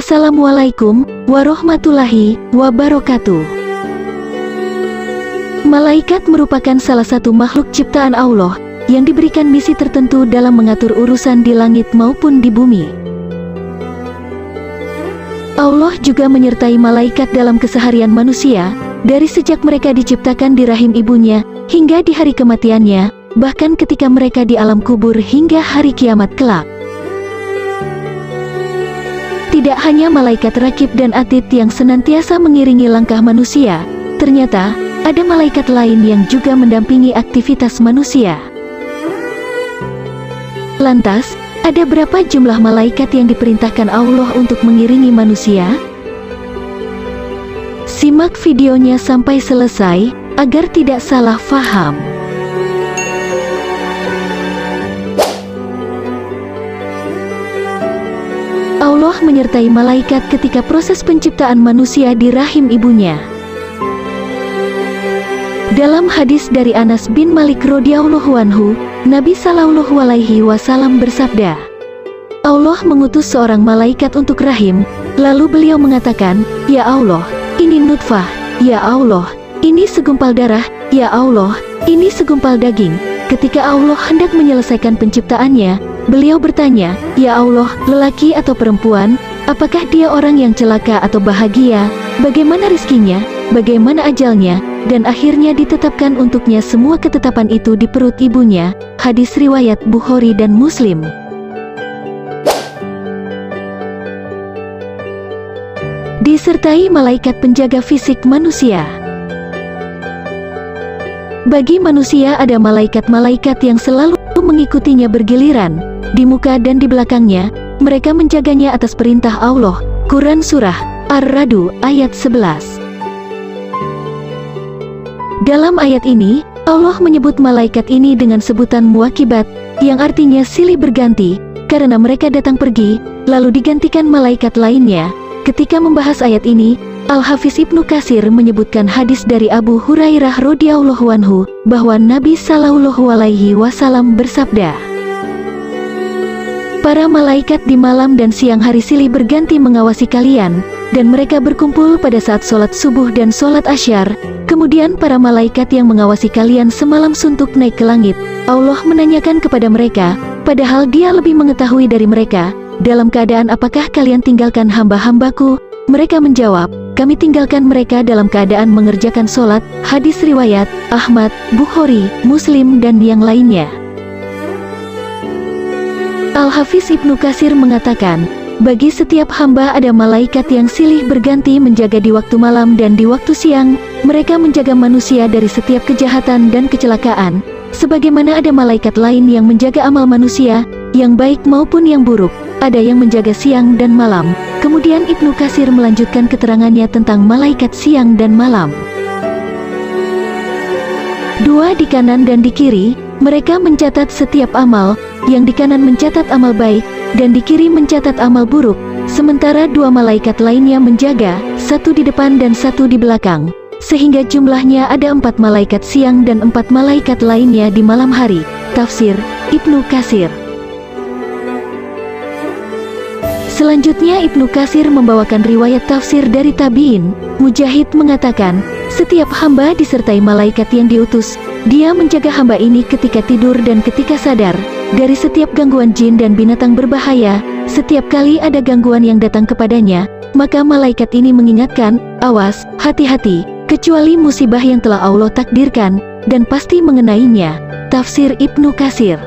Assalamualaikum warahmatullahi wabarakatuh. Malaikat merupakan salah satu makhluk ciptaan Allah yang diberikan misi tertentu dalam mengatur urusan di langit maupun di bumi. Allah juga menyertai malaikat dalam keseharian manusia, dari sejak mereka diciptakan di rahim ibunya, hingga di hari kematiannya, bahkan ketika mereka di alam kubur hingga hari kiamat kelak. Tidak hanya malaikat rakib dan atid yang senantiasa mengiringi langkah manusia, ternyata ada malaikat lain yang juga mendampingi aktivitas manusia. Lantas, ada berapa jumlah malaikat yang diperintahkan Allah untuk mengiringi manusia? Simak videonya sampai selesai, agar tidak salah faham. Allah menyertai malaikat ketika proses penciptaan manusia di rahim ibunya. Dalam hadis dari Anas bin Malik radhiyallahu anhu, Nabi Shallallahu alaihi wasallam bersabda, Allah mengutus seorang malaikat untuk rahim, lalu beliau mengatakan, Ya Allah, ini nutfah, Ya Allah, ini segumpal darah, Ya Allah, ini segumpal daging. Ketika Allah hendak menyelesaikan penciptaannya, beliau bertanya, Ya Allah, lelaki atau perempuan, apakah dia orang yang celaka atau bahagia, bagaimana rizkinya, bagaimana ajalnya, dan akhirnya ditetapkan untuknya semua ketetapan itu di perut ibunya. Hadis riwayat Bukhari dan Muslim. Disertai malaikat penjaga fisik manusia. Bagi manusia ada malaikat-malaikat yang selalu mengikutinya bergiliran, di muka dan di belakangnya, mereka menjaganya atas perintah Allah. Quran Surah Ar-Ra'd ayat 11. Dalam ayat ini, Allah menyebut malaikat ini dengan sebutan muwakibat, yang artinya silih berganti, karena mereka datang pergi, lalu digantikan malaikat lainnya. Ketika membahas ayat ini, Al-Hafiz Ibnu Katsir menyebutkan hadis dari Abu Hurairah radhiyallahu anhu, bahwa Nabi Shallallahu alaihi wasallam bersabda, Para malaikat di malam dan siang hari silih berganti mengawasi kalian, dan mereka berkumpul pada saat sholat subuh dan sholat asyar. Kemudian para malaikat yang mengawasi kalian semalam suntuk naik ke langit. Allah menanyakan kepada mereka, padahal Dia lebih mengetahui dari mereka, dalam keadaan apakah kalian tinggalkan hamba-hambaku? Mereka menjawab, kami tinggalkan mereka dalam keadaan mengerjakan sholat. Hadis riwayat Ahmad, Bukhari, Muslim dan yang lainnya. Al-Hafiz Ibnu Katsir mengatakan, bagi setiap hamba ada malaikat yang silih berganti menjaga di waktu malam dan di waktu siang. Mereka menjaga manusia dari setiap kejahatan dan kecelakaan, sebagaimana ada malaikat lain yang menjaga amal manusia, yang baik maupun yang buruk. Ada yang menjaga siang dan malam. Kemudian Ibnu Katsir melanjutkan keterangannya tentang malaikat siang dan malam. Dua di kanan dan di kiri, mereka mencatat setiap amal. Yang di kanan mencatat amal baik, dan di kiri mencatat amal buruk. Sementara dua malaikat lainnya menjaga, satu di depan dan satu di belakang. Sehingga jumlahnya ada 4 malaikat siang dan 4 malaikat lainnya di malam hari. Tafsir Ibnu Katsir. Selanjutnya Ibnu Katsir membawakan riwayat tafsir dari tabi'in. Mujahid mengatakan, setiap hamba disertai malaikat yang diutus. Dia menjaga hamba ini ketika tidur dan ketika sadar, dari setiap gangguan jin dan binatang berbahaya. Setiap kali ada gangguan yang datang kepadanya, maka malaikat ini mengingatkan, awas, hati-hati, kecuali musibah yang telah Allah takdirkan, dan pasti mengenainya. Tafsir Ibnu Katsir.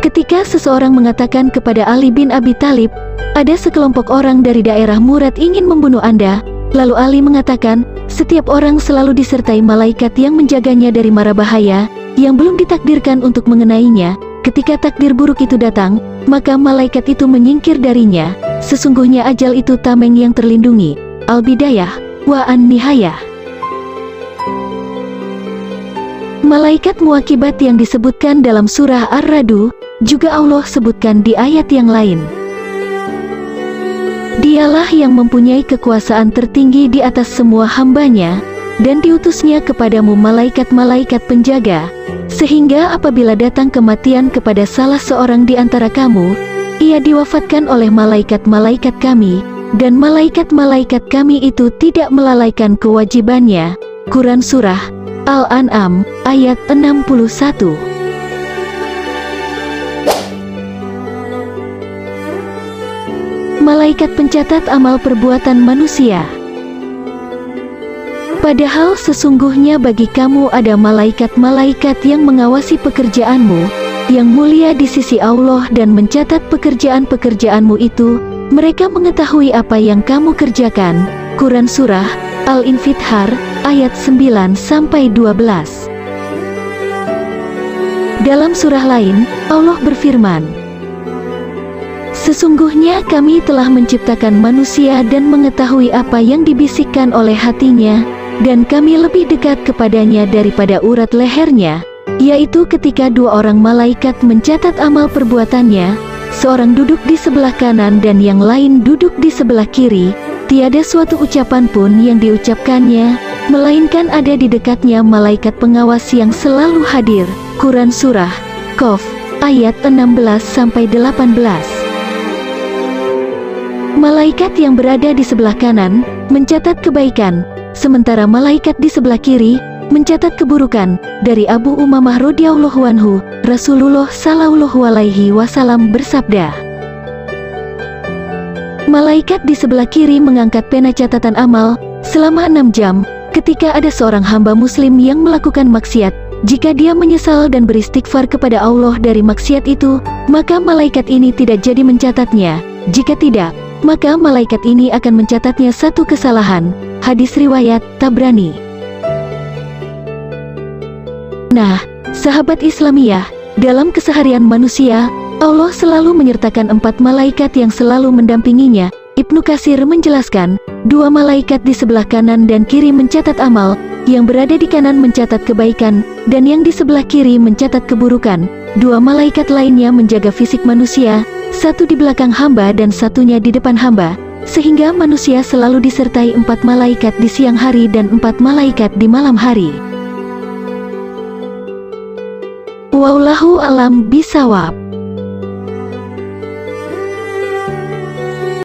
Ketika seseorang mengatakan kepada Ali bin Abi Thalib, ada sekelompok orang dari daerah Murad ingin membunuh Anda, lalu Ali mengatakan, setiap orang selalu disertai malaikat yang menjaganya dari mara bahaya, yang belum ditakdirkan untuk mengenainya. Ketika takdir buruk itu datang, maka malaikat itu menyingkir darinya. Sesungguhnya ajal itu tameng yang terlindungi. Al-Bidayah wa An-Nihayah. Malaikat muwakibat yang disebutkan dalam surah Ar-Ra'd, juga Allah sebutkan di ayat yang lain. Dialah yang mempunyai kekuasaan tertinggi di atas semua hambanya, dan diutusnya kepadamu malaikat-malaikat penjaga, sehingga apabila datang kematian kepada salah seorang di antara kamu, ia diwafatkan oleh malaikat-malaikat kami, dan malaikat-malaikat kami itu tidak melalaikan kewajibannya. Quran Surah Al-An'am ayat 61. Malaikat pencatat amal perbuatan manusia. Padahal sesungguhnya bagi kamu ada malaikat-malaikat yang mengawasi pekerjaanmu, yang mulia di sisi Allah dan mencatat pekerjaan-pekerjaanmu itu. Mereka mengetahui apa yang kamu kerjakan. Quran Surah Al-Infitar ayat 9-12. Dalam surah lain, Allah berfirman, sesungguhnya kami telah menciptakan manusia dan mengetahui apa yang dibisikkan oleh hatinya, dan kami lebih dekat kepadanya daripada urat lehernya, yaitu ketika dua orang malaikat mencatat amal perbuatannya, seorang duduk di sebelah kanan dan yang lain duduk di sebelah kiri. Tiada suatu ucapan pun yang diucapkannya, melainkan ada di dekatnya malaikat pengawas yang selalu hadir. Quran Surah Qaf ayat 16-18. Malaikat yang berada di sebelah kanan mencatat kebaikan, sementara malaikat di sebelah kiri mencatat keburukan. Dari Abu Umamah radhiyallahu anhu, Rasulullah sallallahu alaihi wasallam bersabda, malaikat di sebelah kiri mengangkat pena catatan amal selama 6 jam. Ketika ada seorang hamba muslim yang melakukan maksiat, jika dia menyesal dan beristighfar kepada Allah dari maksiat itu, maka malaikat ini tidak jadi mencatatnya. Jika tidak, maka malaikat ini akan mencatatnya satu kesalahan. Hadis riwayat Tabrani. Nah, sahabat Islamiyah, dalam keseharian manusia, Allah selalu menyertakan 4 malaikat yang selalu mendampinginya. Ibnu Katsir menjelaskan, 2 malaikat di sebelah kanan dan kiri mencatat amal, yang berada di kanan mencatat kebaikan, dan yang di sebelah kiri mencatat keburukan. 2 malaikat lainnya menjaga fisik manusia, satu di belakang hamba dan satunya di depan hamba, sehingga manusia selalu disertai 4 malaikat di siang hari dan 4 malaikat di malam hari. Wallahu a'lam bishawab.